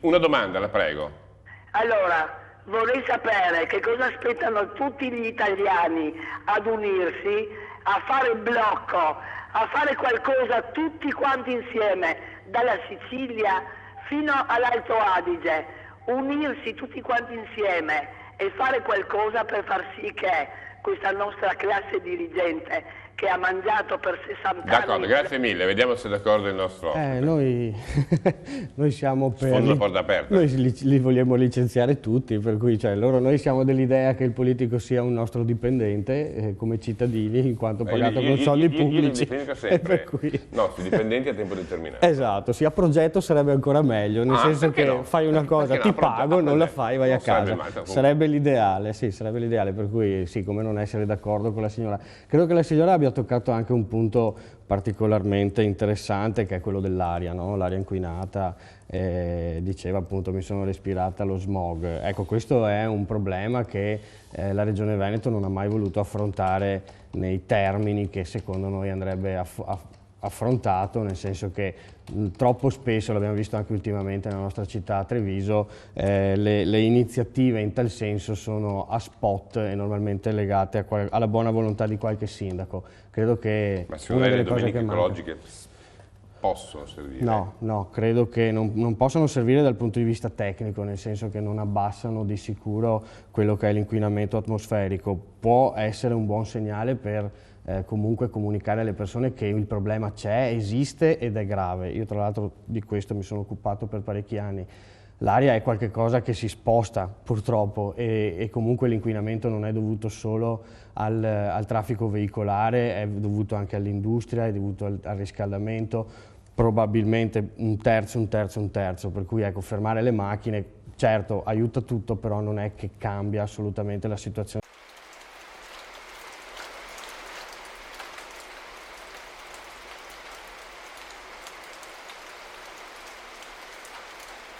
una domanda, la prego. Allora, vorrei sapere che cosa aspettano tutti gli italiani ad unirsi, a fare blocco, a fare qualcosa tutti quanti insieme, dalla Sicilia fino all'Alto Adige, unirsi tutti quanti insieme e fare qualcosa per far sì che questa nostra classe dirigente che ha mangiato per 60 D'accordo, anni... grazie mille, vediamo se è d'accordo il nostro ospite. Noi siamo per... Sfondo la porta aperta. Noi li vogliamo licenziare tutti, per cui noi siamo dell'idea che il politico sia un nostro dipendente come cittadini, in quanto pagato con soldi pubblici. Io dico sempre, per cui... nostri dipendenti a tempo determinato. Esatto, sì, a progetto sarebbe ancora meglio, nel senso che fai una cosa, ti pago, non la fai, vai a casa. Sarebbe l'ideale, sì, sarebbe l'ideale, per cui sì, come non essere d'accordo con la signora. Credo che la signora abbia toccato anche un punto particolarmente interessante, che è quello dell'aria, no? L'aria inquinata, diceva appunto mi sono respirata lo smog. Ecco, questo è un problema che la Regione Veneto non ha mai voluto affrontare nei termini che secondo noi andrebbe affrontato, nel senso che troppo spesso, l'abbiamo visto anche ultimamente nella nostra città Treviso, le iniziative in tal senso sono a spot e normalmente legate alla buona volontà di qualche sindaco. Credo che una delle domeniche ecologiche possono servire? No, credo che non possano servire dal punto di vista tecnico, nel senso che non abbassano di sicuro quello che è l'inquinamento atmosferico. Può essere un buon segnale per comunque comunicare alle persone che il problema c'è, esiste ed è grave. Io tra l'altro di questo mi sono occupato per parecchi anni. L'aria è qualcosa che si sposta purtroppo e comunque l'inquinamento non è dovuto solo al traffico veicolare, è dovuto anche all'industria, è dovuto al riscaldamento, probabilmente un terzo, per cui ecco, fermare le macchine certo aiuta tutto, però non è che cambia assolutamente la situazione